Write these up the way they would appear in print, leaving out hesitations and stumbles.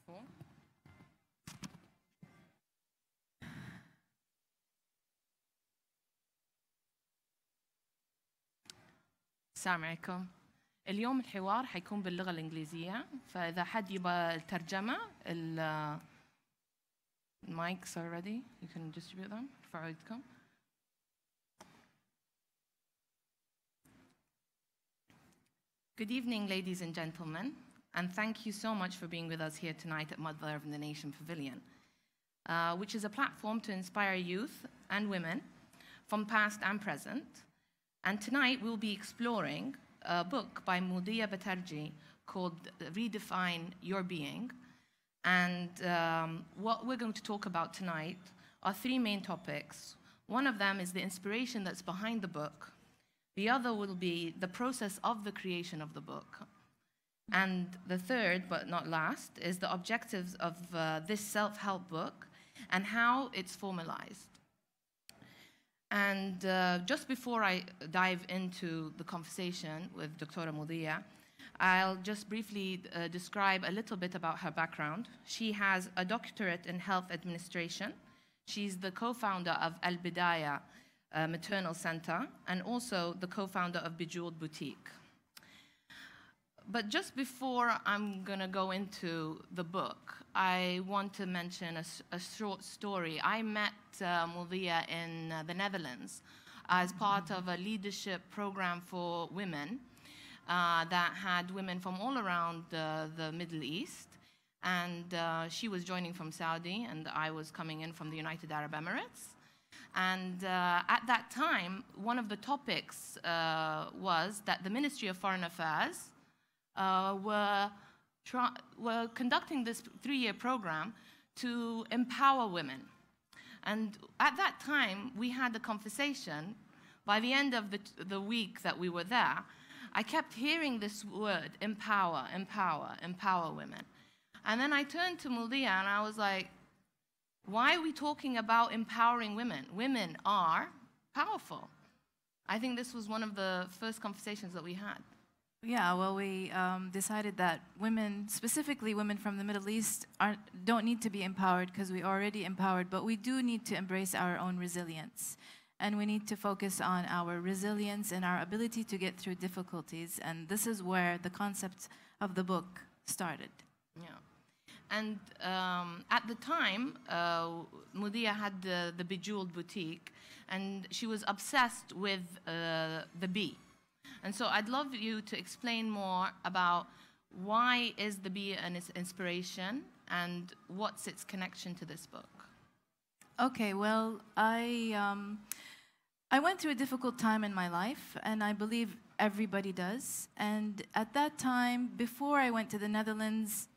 4. السلام عليكم. اليوم الحوار حيكون باللغة الإنجليزية، فإذا حد يبغى الترجمة المايكس are ready. You can distribute them. ارفعوا يدكم. Good evening, ladies and gentlemen, and thank you so much for being with us here tonight at Mother of the Nation Pavilion, which is a platform to inspire youth and women from past and present. And tonight we'll be exploring a book by Modia Batterjee called Redefine Your Being. And what we're going to talk about tonight are 3 main topics. One of them is the inspiration that's behind the book. The other will be the process of the creation of the book. And the third, but not last, is the objectives of this self-help book and how it's formalized. And just before I dive into the conversation with Dr. Modia, I'll just briefly describe a little bit about her background. She has a doctorate in health administration. She's the co-founder of Al Bidaya Maternal Center and also the co-founder of Bejeweled Boutique. But just before I'm going to go into the book, I want to mention a short story. I met Modia in the Netherlands as part of a leadership program for women that had women from all around the Middle East. And she was joining from Saudi, and I was coming in from the United Arab Emirates. And at that time, one of the topics was that the Ministry of Foreign Affairs were conducting this 3-year program to empower women. And at that time, we had a conversation. By the end of the week that we were there, I kept hearing this word, empower, empower, empower women. And then I turned to Modia and I was like, why are we talking about empowering women? Women are powerful. I think this was one of the first conversations that we had. Yeah, well, we decided that women, specifically women from the Middle East, don't need to be empowered because we're already empowered, but we do need to embrace our own resilience. And we need to focus on our resilience and our ability to get through difficulties. And this is where the concept of the book started. Yeah. And at the time, Modia had the Bejeweled Boutique, and she was obsessed with the bee. And so I'd love you to explain more about why is the bee an inspiration and what's its connection to this book? Okay, well, I went through a difficult time in my life, and I believe everybody does. And at that time, before I went to the Netherlands,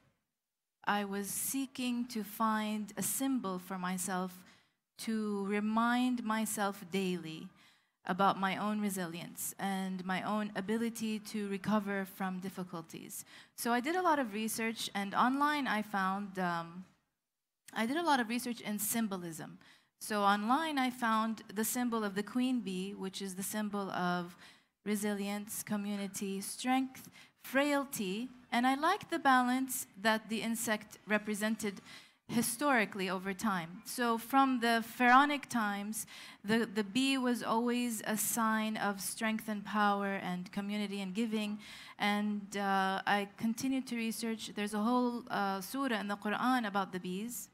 I was seeking to find a symbol for myself to remind myself daily about my own resilience and my own ability to recover from difficulties. So I did a lot of research, and online I found, I did a lot of research in symbolism. So online I found the symbol of the queen bee, which is the symbol of resilience, community, strength, frailty, and I liked the balance that the insect represented historically over time. So from the pharaonic times, the bee was always a sign of strength and power and community and giving. And I continued to research. There's a whole surah in the Quran about the bees.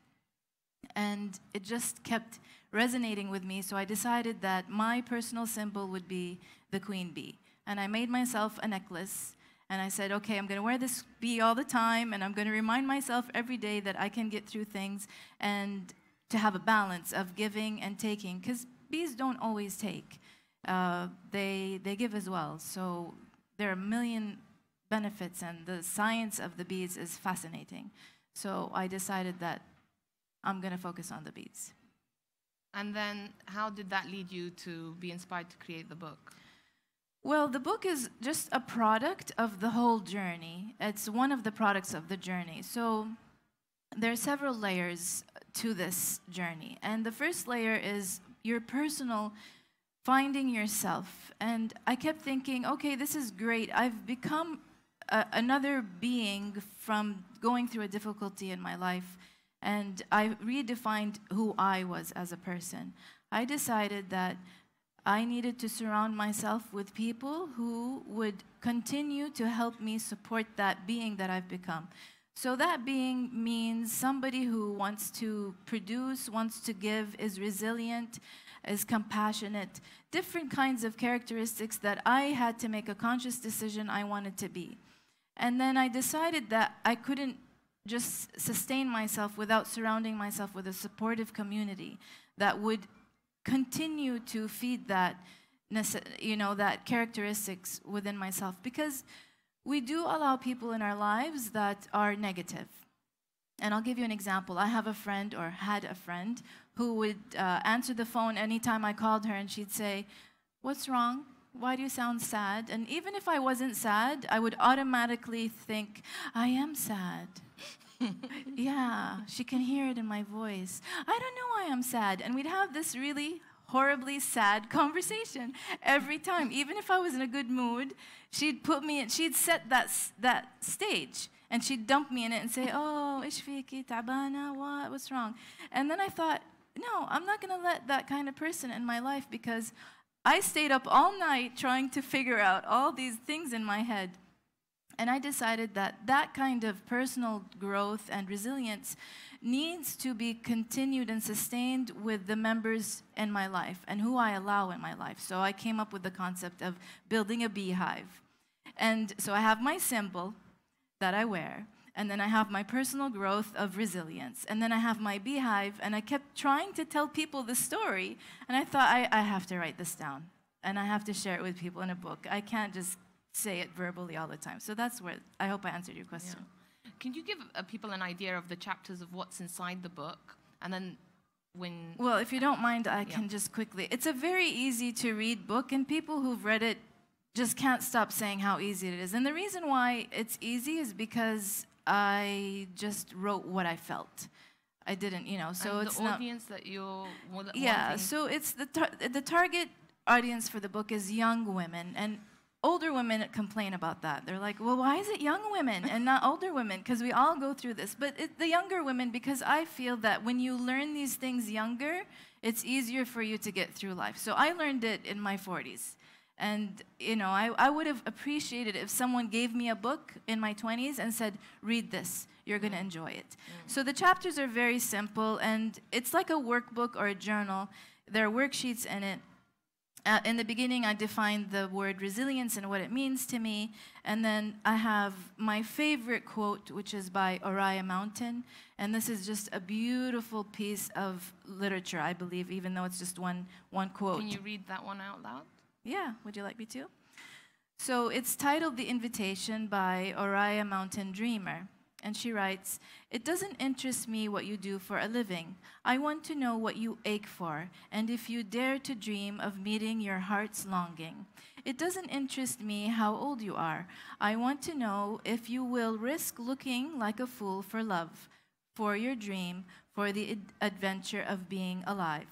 And it just kept resonating with me. So I decided that my personal symbol would be the queen bee. And I made myself a necklace. And I said, okay, I'm going to wear this bee all the time, and I'm going to remind myself every day that I can get through things and to have a balance of giving and taking, because bees don't always take. They give as well. So there are a million benefits, and the science of the bees is fascinating. So I decided that I'm going to focus on the bees. And then how did that lead you to be inspired to create the book? Well, the book is just a product of the whole journey. It's one of the products of the journey. So there are several layers to this journey. And the first layer is your personal finding yourself. And I kept thinking, okay, this is great. I've become another being from going through a difficulty in my life, and I redefined who I was as a person. I decided that I needed to surround myself with people who would continue to help me support that being that I've become. So that being means somebody who wants to produce, wants to give, is resilient, is compassionate, different kinds of characteristics that I had to make a conscious decision I wanted to be. And then I decided that I couldn't just sustain myself without surrounding myself with a supportive community that would continue to feed that, that characteristics within myself. Because we do allow people in our lives that are negative. And I'll give you an example. I have a friend, or had a friend, who would answer the phone anytime I called her, and she'd say, "What's wrong? Why do you sound sad?" And even if I wasn't sad, I would automatically think, I am sad. Yeah, she can hear it in my voice. I don't know why I'm sad. And we'd have this really horribly sad conversation every time. Even if I was in a good mood, she'd put me in, she'd set that stage, and she'd dump me in it and say, "Oh, ish fiki, ta'bana, what's wrong?" And then I thought, no, I'm not going to let that kind of person in my life, because I stayed up all night trying to figure out all these things in my head. And I decided that that kind of personal growth and resilience needs to be continued and sustained with the members in my life and who I allow in my life. So I came up with the concept of building a beehive. And so I have my symbol that I wear, and then I have my personal growth of resilience, and then I have my beehive, and I kept trying to tell people the story, and I thought, I have to write this down, and I have to share it with people in a book. I can't just say it verbally all the time. So that's where, I hope I answered your question. Yeah. Can you give people an idea of the chapters of what's inside the book? And then when... Well, if you don't mind, I can just quickly. It's a very easy to read book, and people who've read it just can't stop saying how easy it is. And the reason why it's easy is because I just wrote what I felt. I didn't, so and it's the not... audience that you're... Yeah, so it's the target audience for the book is young women, and older women complain about that. They're like, well, why is it young women and not older women? Because we all go through this. But the younger women, because I feel that when you learn these things younger, it's easier for you to get through life. So I learned it in my 40s. And, I would have appreciated if someone gave me a book in my 20s and said, read this, you're going to enjoy it. So the chapters are very simple, and it's like a workbook or a journal. There are worksheets in it. In the beginning, I defined the word resilience and what it means to me. And then I have my favorite quote, which is by Oriah Mountain. And this is just a beautiful piece of literature, I believe, even though it's just one quote. Can you read that one out loud? Yeah, would you like me to? So it's titled The Invitation by Oriah Mountain Dreamer. And she writes, "It doesn't interest me what you do for a living. I want to know what you ache for, and if you dare to dream of meeting your heart's longing. It doesn't interest me how old you are. I want to know if you will risk looking like a fool for love, for your dream, for the adventure of being alive.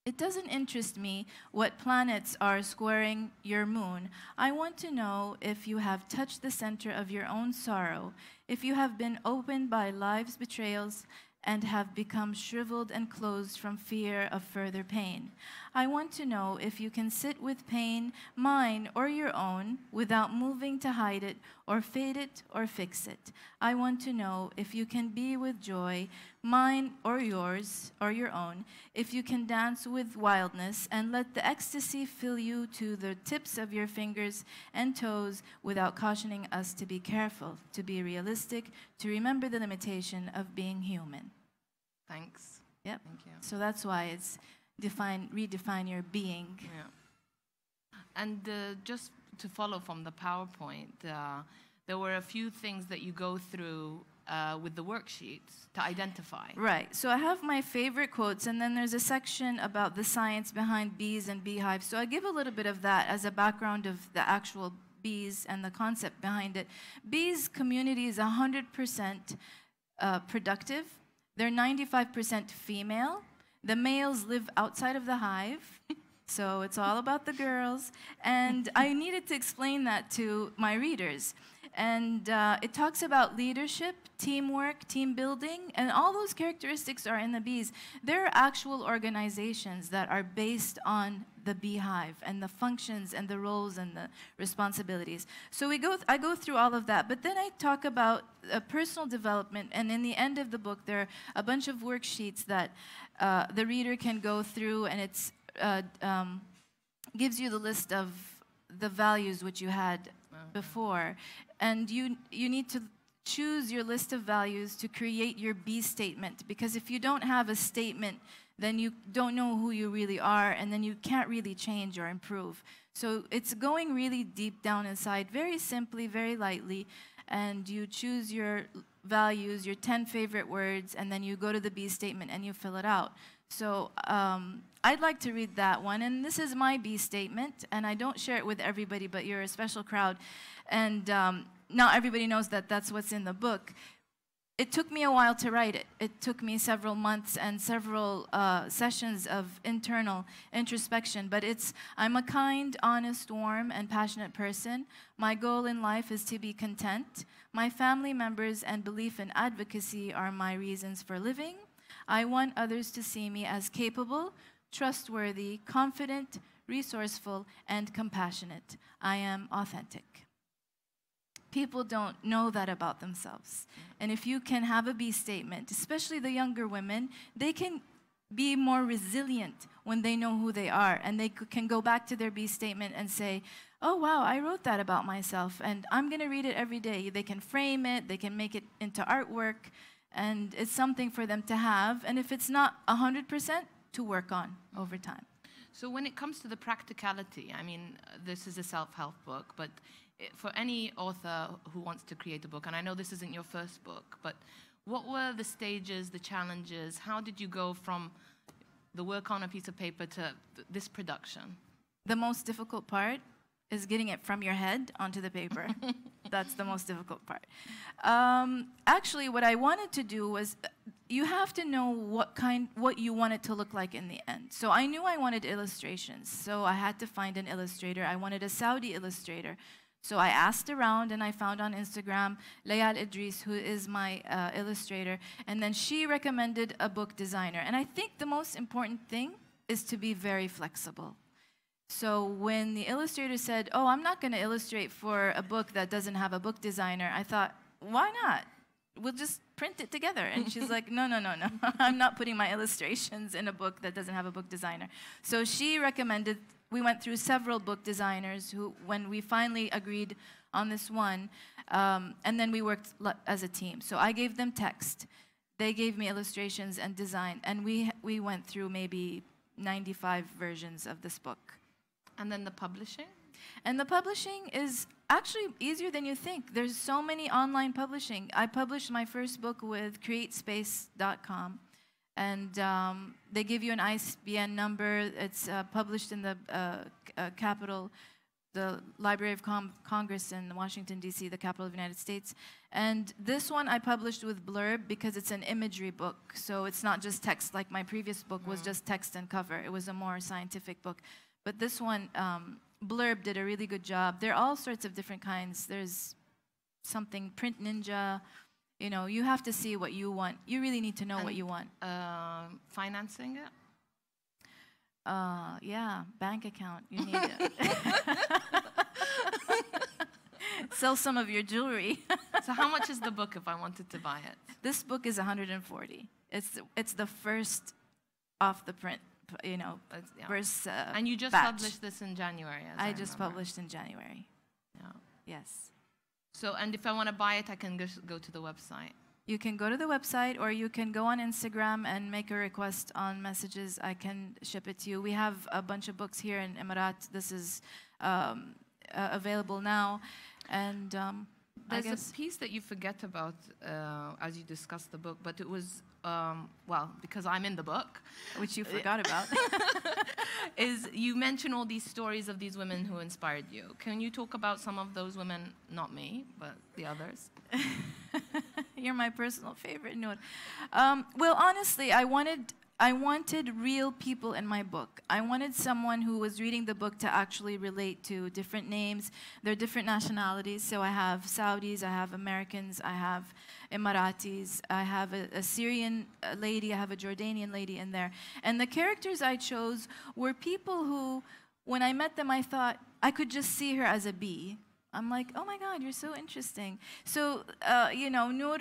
It doesn't interest me what planets are squaring your moon. I want to know if you have touched the center of your own sorrow, if you have been opened by life's betrayals and have become shriveled and closed from fear of further pain. I want to know if you can sit with pain, mine or your own, without moving to hide it or fade it or fix it. I want to know if you can be with joy, mine or yours or your own, if you can dance with wildness and let the ecstasy fill you to the tips of your fingers and toes without cautioning us to be careful, to be realistic, to remember the limitation of being human." Thanks. Yep. Thank you. So that's why it's redefine your being. Yeah. And just to follow from the PowerPoint, there were a few things that you go through with the worksheets to identify. Right. So I have my favorite quotes, and then there's a section about the science behind bees and beehives. So I give a little bit of that as a background of the actual bees and the concept behind it. Bees community is 100% productive. They're 95% female. The males live outside of the hive. So it's all about the girls. And I needed to explain that to my readers. And it talks about leadership, teamwork, team building, and all those characteristics are in the bees. There are actual organizations that are based on the beehive and the functions and the roles and the responsibilities. So I go through all of that, but then I talk about personal development, and in the end of the book, there are a bunch of worksheets that the reader can go through, and it's gives you the list of the values which you had before. And you need to choose your list of values to create your bee statement, because if you don't have a statement, then you don't know who you really are, and then you can't really change or improve. So it's going really deep down inside, very simply, very lightly, and you choose your values, your 10 favorite words, and then you go to the bee statement and you fill it out. So I'd like to read that one, and this is my bee statement, and I don't share it with everybody, but you're a special crowd, and not everybody knows that that's what's in the book. It took me a while to write it. It took me several months and several sessions of internal introspection, but I'm a kind, honest, warm, and passionate person. My goal in life is to be content. My family members and belief in advocacy are my reasons for living. I want others to see me as capable, trustworthy, confident, resourceful, and compassionate. I am authentic. People don't know that about themselves. And if you can have a bee statement, especially the younger women, they can be more resilient when they know who they are. And they can go back to their bee statement and say, oh, wow, I wrote that about myself, and I'm going to read it every day. They can frame it. They can make it into artwork. And it's something for them to have. And if it's not 100%, to work on over time. So when it comes to the practicality, I mean, this is a self-help book, but for any author who wants to create a book, and I know this isn't your first book, but what were the stages, the challenges? How did you go from the work on a piece of paper to this production? The most difficult part is getting it from your head onto the paper. That's the most difficult part. Actually, what I wanted to do was, you have to know what you want it to look like in the end. So I knew I wanted illustrations, so I had to find an illustrator. I wanted a Saudi illustrator. So I asked around, and I found on Instagram Layal Idris, who is my illustrator, and then she recommended a book designer. And I think the most important thing is to be very flexible. So when the illustrator said, oh, I'm not going to illustrate for a book that doesn't have a book designer, I thought, why not? We'll just print it together. And she's like, no, no, no, no. I'm not putting my illustrations in a book that doesn't have a book designer. So she recommended, we went through several book designers who, when we finally agreed on this one, and then we worked as a team. So I gave them text. They gave me illustrations and design. And we went through maybe 95 versions of this book. And then the publishing? And the publishing is actually easier than you think. There's so many online publishing. I published my first book with createspace.com. And they give you an ISBN number. It's published in the Capitol, the Library of Congress in Washington, D.C., the capital of the United States. And this one I published with Blurb because it's an imagery book. So it's not just text, like my previous book was just text and cover. It was a more scientific book. But this one, Blurb did a really good job. There are all sorts of different kinds. There's something, Print Ninja. You know, you have to see what you want. You really need to know what you want. Financing it? Yeah, bank account. You need it. Sell some of your jewelry. So how much is the book if I wanted to buy it? This book is $140. It's the first off the print. You know, first and you just batch. published this in January, as I just published in January. Yeah. Yes. So, and if I want to buy it, I can go to the website. You can go to the website, or you can go on Instagram and make a request on messages. I can ship it to you. We have a bunch of books here in Emirat. This is available now. And there's a piece that you forget about as you discuss the book, but it was, well, because I'm in the book. Which you forgot about. Is you mention all these stories of these women who inspired you. Can you talk about some of those women, not me, but the others? You're my personal favorite, Noor. Well, honestly, I wanted I wanted real people in my book. I wanted someone who was reading the book to actually relate to different names. They're different nationalities. So I have Saudis, I have Americans, I have Emiratis, I have a Syrian lady, I have a Jordanian lady in there. And the characters I chose were people who, when I met them, I thought I could just see her as a bee. I'm like, oh my God, you're so interesting. So, you know, Noor,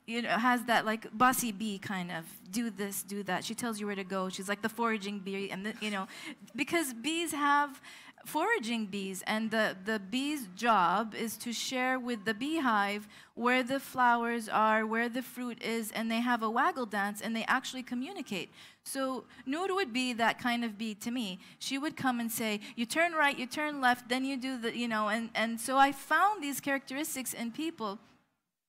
you know, has that like bossy bee kind of, do this, do that. She tells you where to go. She's like the foraging bee, and you know, because bees have foraging bees, and the bee's job is to share with the beehive where the flowers are, where the fruit is, and they have a waggle dance, and they actually communicate. So Noor would be that kind of bee to me. She would come and say, you turn right, you turn left, then you do the, you know, and so I found these characteristics in people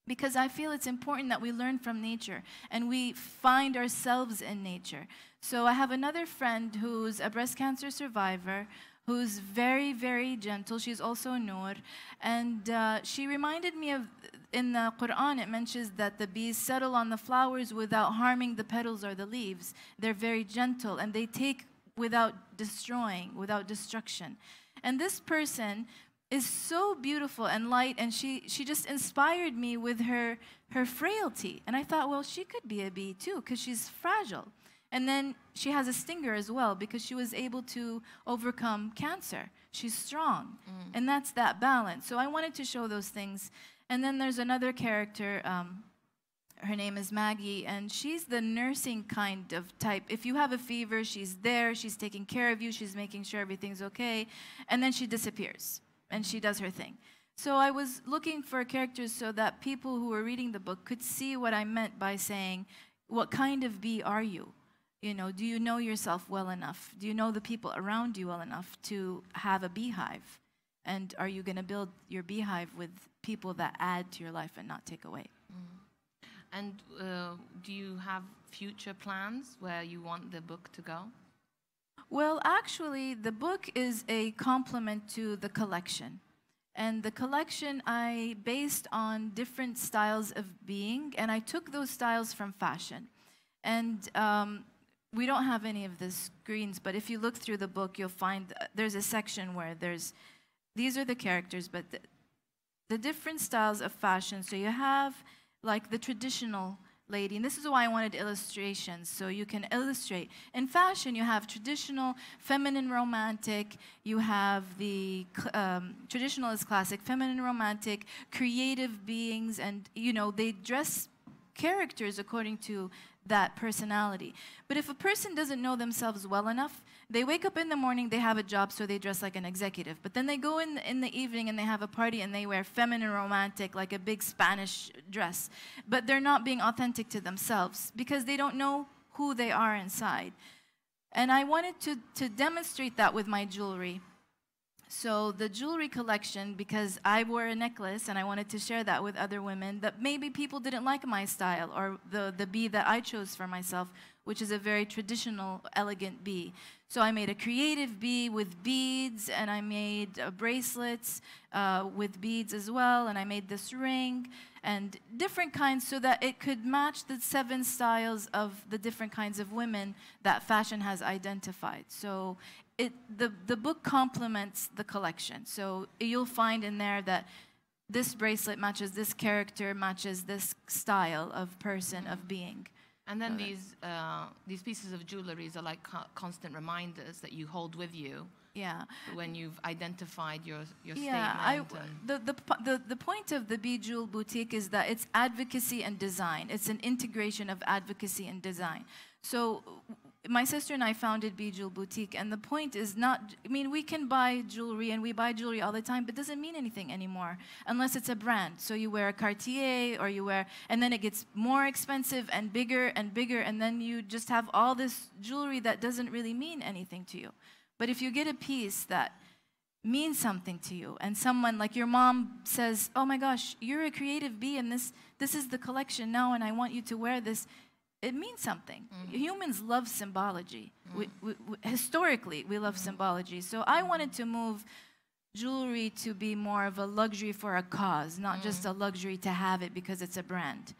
because I feel it's important that we learn from nature and we find ourselves in nature. So I have another friend who's a breast cancer survivor, who's very, very gentle. She's also Noor. And she reminded me of, in the Quran, it mentions that the bees settle on the flowers without harming the petals or the leaves. They're very gentle, and they take without destroying, without destruction. And this person is so beautiful and light, and she just inspired me with her frailty. And I thought, well, she could be a bee too, because she's fragile. And then she has a stinger as well, because she was able to overcome cancer. She's strong, and that's that balance. So I wanted to show those things. And then there's another character, her name is Maggie, and she's the nursing kind of type. If you have a fever, she's there, she's taking care of you, she's making sure everything's okay, and then she disappears. And she does her thing. So I was looking for characters so that people who were reading the book could see what I meant by saying, what kind of bee are you? You know, do you know yourself well enough? Do you know the people around you well enough to have a beehive? And are you going to build your beehive with people that add to your life and not take away? And do you have future plans where you want the book to go? Well, actually, the book is a complement to the collection. And the collection I based on different styles of being, and I took those styles from fashion. And we don't have any of the screens, but if you look through the book, you'll find there's a section where these are the characters, but the different styles of fashion. So you have like the traditional lady, and this is why I wanted illustrations, so you can illustrate. In fashion, you have traditional, feminine, romantic. You have the traditional is classic, feminine, romantic, creative beings, and you know they dress characters according to that personality. But if a person doesn't know themselves well enough, they wake up in the morning, they have a job, so they dress like an executive. But then they go in the evening and they have a party and they wear feminine, romantic, like a big Spanish dress. But they're not being authentic to themselves because they don't know who they are inside. And I wanted to demonstrate that with my jewelry. So the jewelry collection, because I wore a necklace and I wanted to share that with other women, that maybe people didn't like my style or the bee that I chose for myself, which is a very traditional, elegant bee. So I made a creative bee with beads, and I made bracelets with beads as well, and I made this ring and different kinds so that it could match the 7 styles of the different kinds of women that fashion has identified. So the book complements the collection. So you'll find in there that this bracelet matches this character, matches this style of person, of being. And then these pieces of jewelry are like constant reminders that you hold with you. Yeah. When you've identified your yeah, statement. The point of the Bee Jewel Boutique is that it's advocacy and design. It's an integration of advocacy and design. So my sister and I founded Bee Jewel Boutique, and the point is not, I mean, we can buy jewelry, and we buy jewelry all the time, but it doesn't mean anything anymore unless it's a brand. So you wear a Cartier, or you wear, and then it gets more expensive and bigger, and then you just have all this jewelry that doesn't really mean anything to you. But if you get a piece that means something to you, and someone like your mom says, oh my gosh, you're a creative bee, and this is the collection now, and I want you to wear this, it means something. Humans love symbology. Historically, we love symbology. So I wanted to move jewelry to be more of a luxury for a cause, not just a luxury to have it because it's a brand.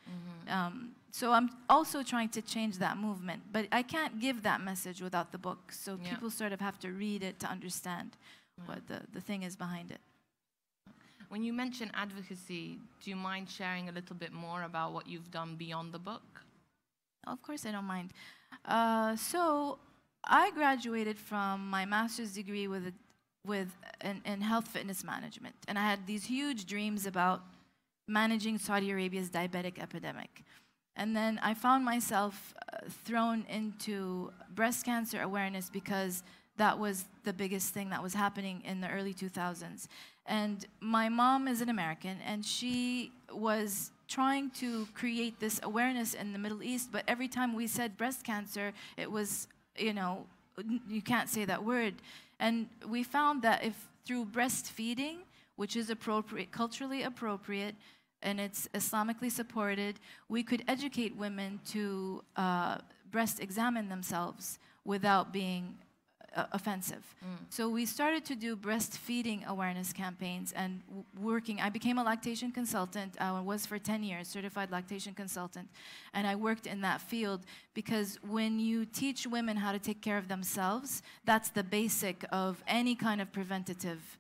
So I'm also trying to change that movement, but I can't give that message without the book. So people sort of have to read it to understand what the thing is behind it. When you mention advocacy, do you mind sharing a little bit more about what you've done beyond the book? Of course, I don't mind. So I graduated from my master's degree in health fitness management, and I had these huge dreams about managing Saudi Arabia's diabetic epidemic. And then I found myself thrown into breast cancer awareness because that was the biggest thing that was happening in the early 2000s. And my mom is an American, and she was trying to create this awareness in the Middle East, but every time we said breast cancer, it was, you know, you can't say that word. And we found that if through breastfeeding, which is appropriate, culturally appropriate, and it's Islamically supported, we could educate women to breast examine themselves without being offensive. So we started to do breastfeeding awareness campaigns and working. I became a lactation consultant. I was for 10 years, certified lactation consultant. And I worked in that field because when you teach women how to take care of themselves, that's the basic of any kind of preventative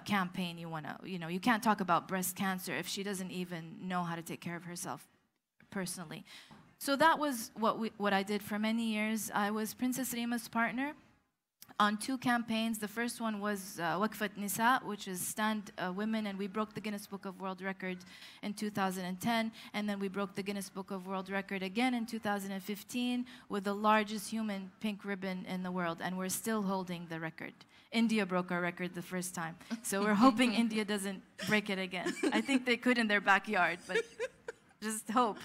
campaign you want to, you can't talk about breast cancer if she doesn't even know how to take care of herself personally. So that was what I did for many years. I was Princess Rima's partner on 2 campaigns. The first one was Waqfat Nisa, which is Stand Women, and we broke the Guinness Book of World Records in 2010, and then we broke the Guinness Book of World Record again in 2015 with the largest human pink ribbon in the world, and we're still holding the record. India broke our record the first time, so we're hoping India doesn't break it again. I think they could in their backyard, but just hope.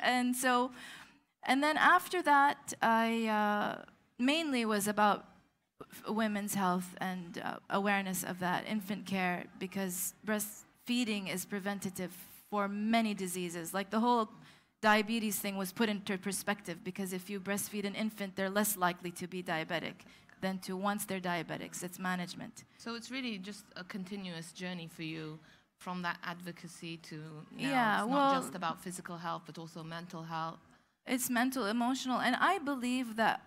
And then after that, I mainly was about women's health and awareness of that, infant care, because breastfeeding is preventative for many diseases. Like the whole diabetes thing was put into perspective, because if you breastfeed an infant, they're less likely to be diabetic than to once they're diabetics. It's management. So it's really just a continuous journey for you from that advocacy to now. Yeah, it's not just about physical health, but also mental health. It's mental, emotional, and I believe that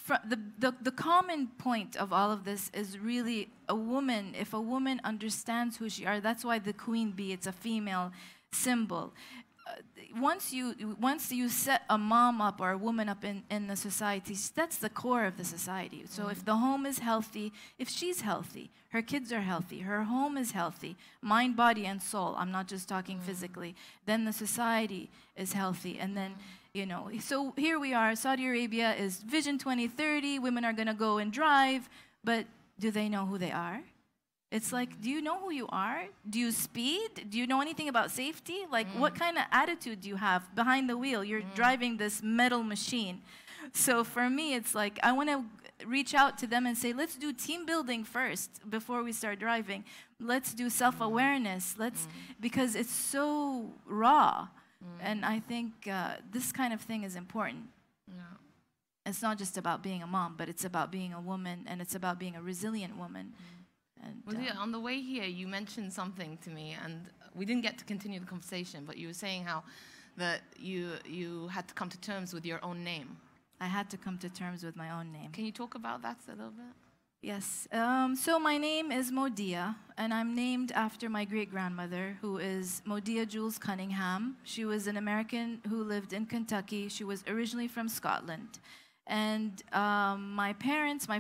the common point of all of this is really a woman. If a woman understands who she are, that's why the queen bee, it's a female symbol. Once you set a mom up or a woman up in the society, that's the core of the society. So if the home is healthy, if she's healthy, her kids are healthy, her home is healthy, mind, body, and soul, I'm not just talking physically, then the society is healthy. And then, so here we are, Saudi Arabia is Vision 2030, women are going to go and drive, but do they know who they are? It's like, do you know who you are? Do you speed? Do you know anything about safety? Like, what kind of attitude do you have behind the wheel? You're driving this metal machine. So for me, it's like, I want to reach out to them and say, let's do team building first before we start driving. Let's do self-awareness. Because it's so raw. And I think this kind of thing is important. Yeah. It's not just about being a mom, but it's about being a woman, and it's about being a resilient woman. And, Modia, on the way here, you mentioned something to me, and we didn't get to continue the conversation, but you were saying how that you had to come to terms with your own name. I had to come to terms with my own name. Can you talk about that a little bit? Yes. So my name is Modia, and I'm named after my great-grandmother, who is Modia Jules Cunningham. She was an American who lived in Kentucky. She was originally from Scotland. And my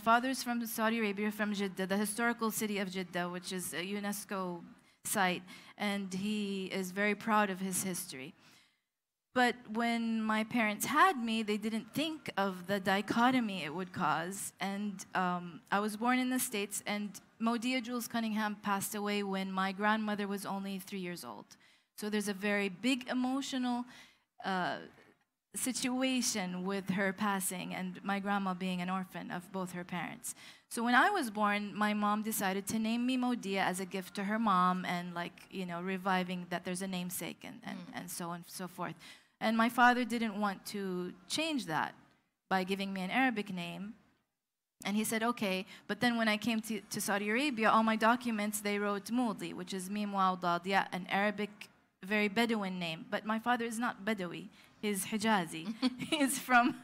father's from Saudi Arabia, from Jeddah, the historical city of Jeddah, which is a UNESCO site, and he is very proud of his history. But when my parents had me, they didn't think of the dichotomy it would cause. And I was born in the States, and Modia Jules Cunningham passed away when my grandmother was only 3 years old. So there's a very big emotional situation with her passing and my grandma being an orphan of both her parents. So when I was born, my mom decided to name me Modia as a gift to her mom, and reviving that there's a namesake and so on and so forth. And my father didn't want to change that by giving me an Arabic name. And he said, okay, but then when I came to Saudi Arabia, all my documents, they wrote Modi, which is Mim Waw Dad Ya, an Arabic very Bedouin name. But my father is not Badawi. He's Hijazi. he's from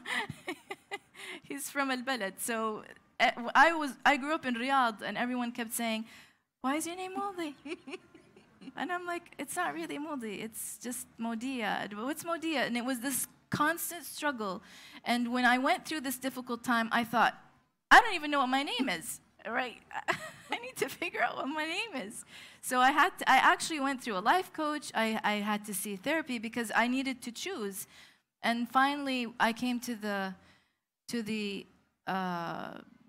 Al-Balad. So I grew up in Riyadh, and everyone kept saying, "Why is your name Modi?" And I'm like, "It's not really Modi. It's just Modia. What's Modia?" And it was this constant struggle. And when I went through this difficult time, I thought, I don't even know what my name is, right? I need to figure out what my name is. So I actually went through a life coach. I had to see therapy because I needed to choose. And finally, I came to the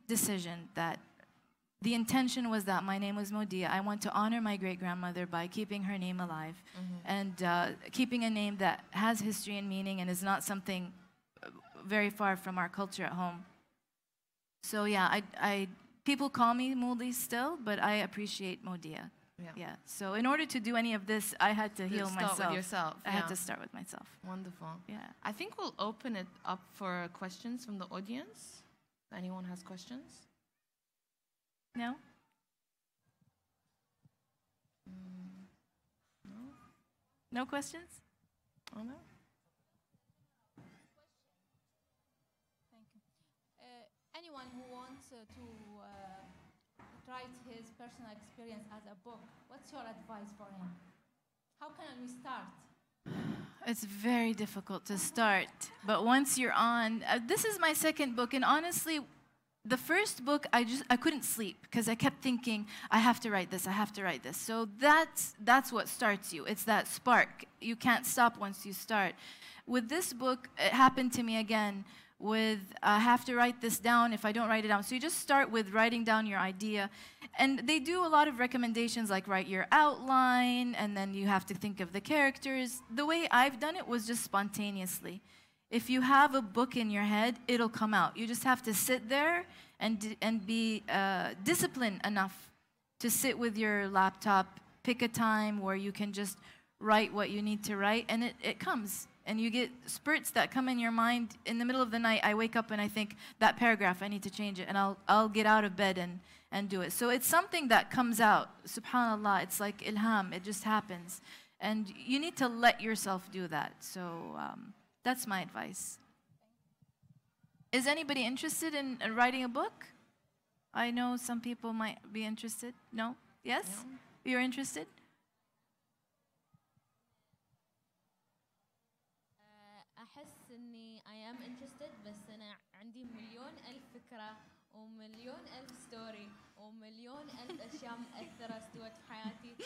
decision that the intention was that my name was Modia. I want to honor my great-grandmother by keeping her name alive and keeping a name that has history and meaning and is not something very far from our culture at home. So yeah, people call me Modi still, but I appreciate Modia. Yeah. So in order to do any of this, I had to heal myself. Start with yourself. I had to start with myself. Wonderful. Yeah. I think we'll open it up for questions from the audience. If anyone has questions? No? No? No questions? Oh, no? Thank you. Anyone who wants to write his personal experience as a book, what's your advice for him? How can we start? It's very difficult to start, but once you're on, this is my second book, and honestly, the first book, I couldn't sleep because I kept thinking, I have to write this, I have to write this. So that's what starts you. It's that spark. You can't stop once you start. With this book, it happened to me again with, I have to write this down if I don't write it down. So you just start with writing down your idea. And they do a lot of recommendations like write your outline, and then you have to think of the characters. The way I've done it was just spontaneously. If you have a book in your head, it'll come out. You just have to sit there and be disciplined enough to sit with your laptop, pick a time where you can just write what you need to write, and it comes. And you get spurts that come in your mind. In the middle of the night, I wake up and I think, that paragraph, I need to change it, and I'll get out of bed and do it. So it's something that comes out. SubhanAllah, it's like ilham, it just happens. And you need to let yourself do that. So that's my advice. Is anybody interested in writing a book? I know some people might be interested. No? Yes? No. You're interested? أحس إني I am interested بس أنا عندي مليون ألف فكرة ومليون ألف ستوري ومليون ألف أشياء مؤثرة استوت في حياتي.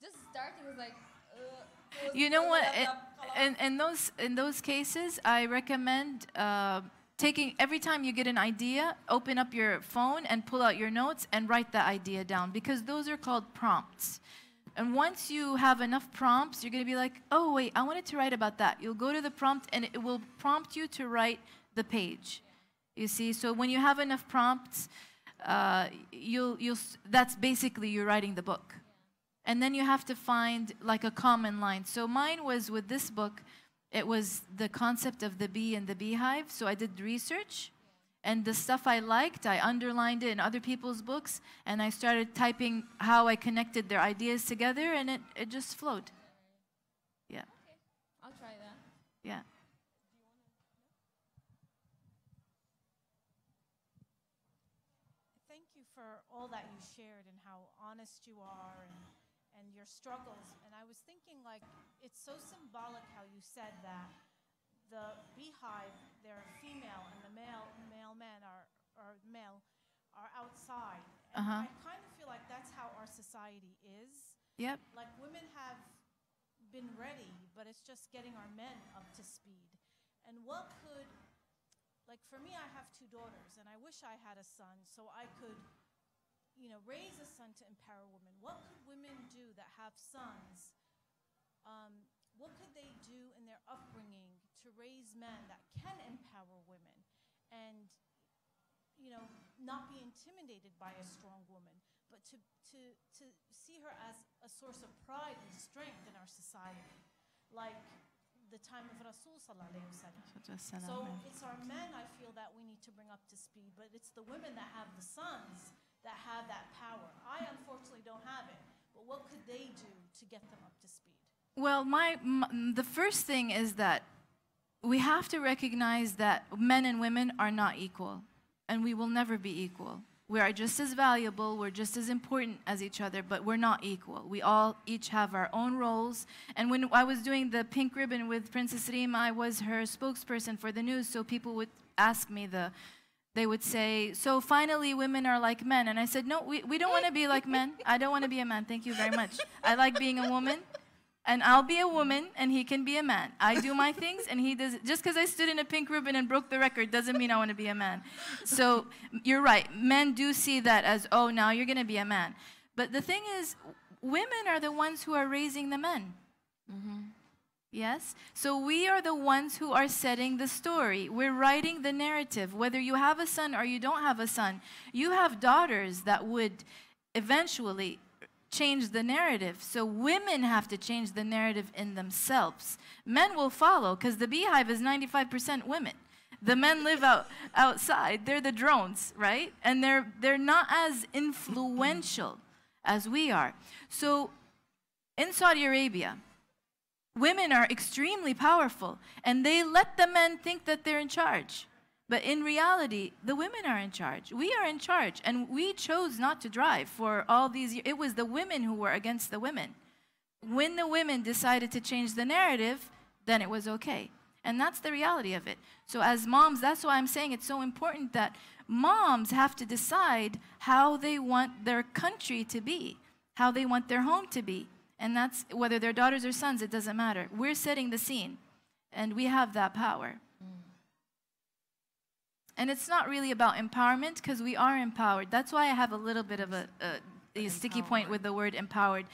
Just starting was like. You know what? In those cases, I recommend taking every time you get an idea, open up your phone and pull out your notes and write that idea down, because those are called prompts. And once you have enough prompts, you're going to be like, oh, wait, I wanted to write about that. You'll go to the prompt, and it will prompt you to write the page. You see? So when you have enough prompts, that's basically you're writing the book. And then you have to find like a common line. So mine was with this book, it was the concept of the bee and the beehive. So I did research. And the stuff I liked, I underlined it in other people's books, and I started typing how I connected their ideas together, and it just flowed. Yeah. Okay. I'll try that. Yeah. Thank you for all that you shared and how honest you are and your struggles. And I was thinking, like, it's so symbolic how you said that the beehive, they're female, and the male men are outside. And I kind of feel like that's how our society is. Yep. Like, women have been ready, but it's just getting our men up to speed. And what could, like, for me, I have 2 daughters, and I wish I had a son so I could, raise a son to empower women. What could women do that have sons? What could they do in their upbringing to raise men that can empower women and, not be intimidated by a strong woman, but to see her as a source of pride and strength in our society, like the time of Rasul sallallahu alayhi wa sallam. So it's our men, I feel, that we need to bring up to speed, but it's the women that have the sons that have that power. I unfortunately don't have it, but what could they do to get them up to speed? Well, the first thing is that we have to recognize that men and women are not equal, and we will never be equal. We are just as valuable, we're just as important as each other, but we're not equal. We all each have our own roles. And when I was doing the pink ribbon with Princess Rima, I was her spokesperson for the news, so people would ask me they would say, so finally women are like men. And I said, no, we don't want to be like men. I don't want to be a man, thank you very much. I like being a woman. And I'll be a woman, and he can be a man. I do my things, and he does. Just because I stood in a pink ribbon and broke the record doesn't mean I want to be a man. So you're right. Men do see that as, oh, now you're going to be a man. But the thing is, women are the ones who are raising the men. Mm-hmm. Yes? So we are the ones who are setting the story. We're writing the narrative. Whether you have a son or you don't have a son, you have daughters that would eventually change the narrative. So women have to change the narrative in themselves. Men will follow because the beehive is 95% women. The men live outside. They're the drones, right? And they're not as influential as we are. So in Saudi Arabia, women are extremely powerful, and they let the men think that they're in charge. But in reality, the women are in charge. We are in charge, and we chose not to drive for all these years. It was the women who were against the women. When the women decided to change the narrative, then it was okay. And that's the reality of it. So as moms, that's why I'm saying it's so important that moms have to decide how they want their country to be, how they want their home to be. And that's whether they're daughters or sons, it doesn't matter. We're setting the scene, and we have that power. And it's not really about empowerment, because we are empowered. That's why I have a little bit of a sticky point with the word empowered.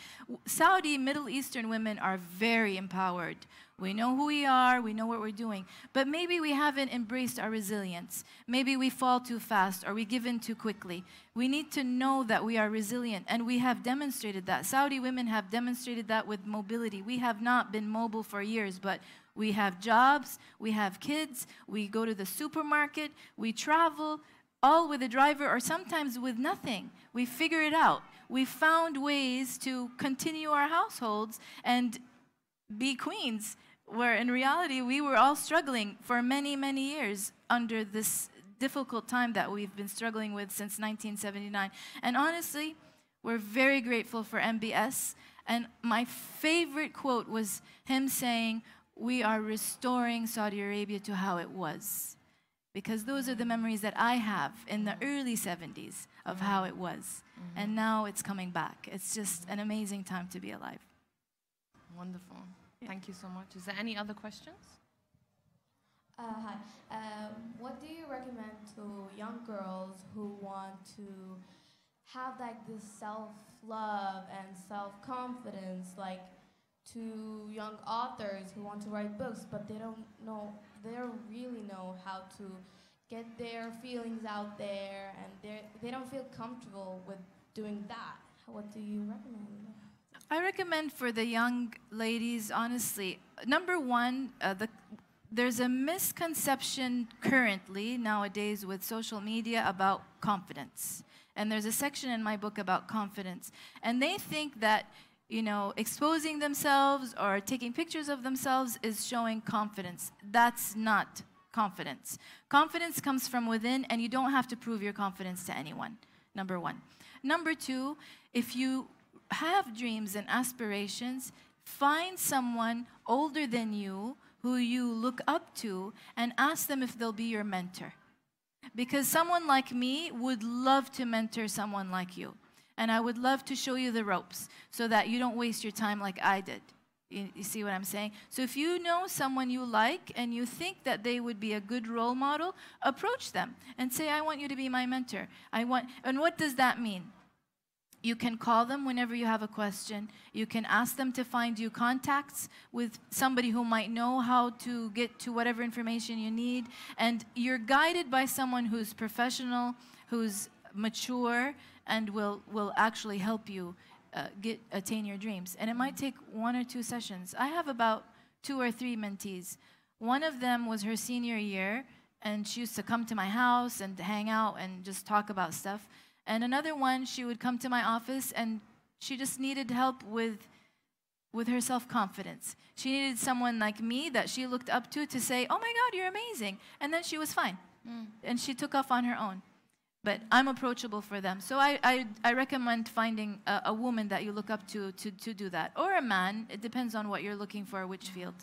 Saudi, Middle Eastern women are very empowered. We know who we are, we know what we're doing. But maybe we haven't embraced our resilience. Maybe we fall too fast, or we give in too quickly. We need to know that we are resilient, and we have demonstrated that. Saudi women have demonstrated that with mobility. We have not been mobile for years, but we have jobs, we have kids, we go to the supermarket, we travel, all with a driver or sometimes with nothing. We figure it out. We found ways to continue our households and be queens, where in reality we were all struggling for many, many years under this difficult time that we've been struggling with since 1979. And honestly, we're very grateful for MBS. And my favorite quote was him saying, "We are restoring Saudi Arabia to how it was." Because those are the memories that I have in the early 70s of how it was. And now it's coming back. It's just an amazing time to be alive. Wonderful. Thank you so much. Is there any other questions? Hi. What do you recommend to young girls who want to have like this self-love and self-confidence, like to young authors who want to write books, but they don't really know how to get their feelings out there, and they don't feel comfortable with doing that? What do you recommend? I recommend for the young ladies, honestly, number one, there's a misconception currently nowadays with social media about confidence. And there's a section in my book about confidence. And they think that, you know, exposing themselves or taking pictures of themselves is showing confidence. That's not confidence. Confidence comes from within, and you don't have to prove your confidence to anyone, number one. Number two, if you have dreams and aspirations, find someone older than you who you look up to and ask them if they'll be your mentor. Because someone like me would love to mentor someone like you. And I would love to show you the ropes so that you don't waste your time like I did. You see what I'm saying? So if you know someone you like and you think that they would be a good role model, approach them and say, I want you to be my mentor. And what does that mean? You can call them whenever you have a question. You can ask them to find you contacts with somebody who might know how to get to whatever information you need. And you're guided by someone who's professional, who's mature, and will actually help you attain your dreams. And it might take 1 or 2 sessions. I have about 2 or 3 mentees. One of them was her senior year, and she used to come to my house and hang out and just talk about stuff. And another one, she would come to my office, and she just needed help with with her self-confidence. She needed someone like me that she looked up to say, oh my God, you're amazing. And then she was fine. And she took off on her own. But I'm approachable for them. So I recommend finding a woman that you look up to do that. Or a man. It depends on what you're looking for, which field.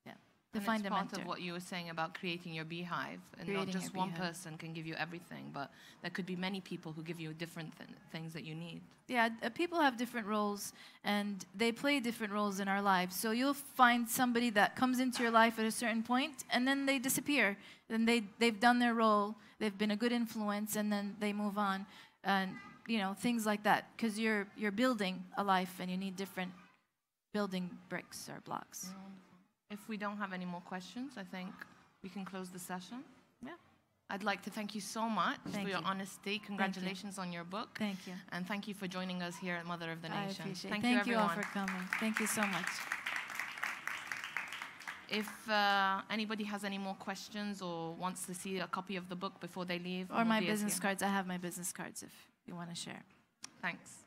Yeah. To And find it's a part mentor. of what you were saying about creating your beehive. And Creating not just your one beehive. person can give you everything, but there could be many people who give you different things that you need. Yeah, people have different roles, and they play different roles in our lives. So you'll find somebody that comes into your life at a certain point, and then they disappear. Then they've done their role, they've been a good influence, and then they move on. And, you know, things like that. Because you're building a life, and you need different building bricks or blocks. If we don't have any more questions, I think we can close the session. Yeah. I'd like to thank you so much Thank for your you. honesty. Congratulations on your book. Thank you. And thank you for joining us here at Mother of the I Nation. appreciate it. Thank Thank you, you all everyone. for coming. Thank you so much. If anybody has any more questions or wants to see a copy of the book before they leave, Or my Modia is business here. cards. I have my business cards if you want to share. Thanks.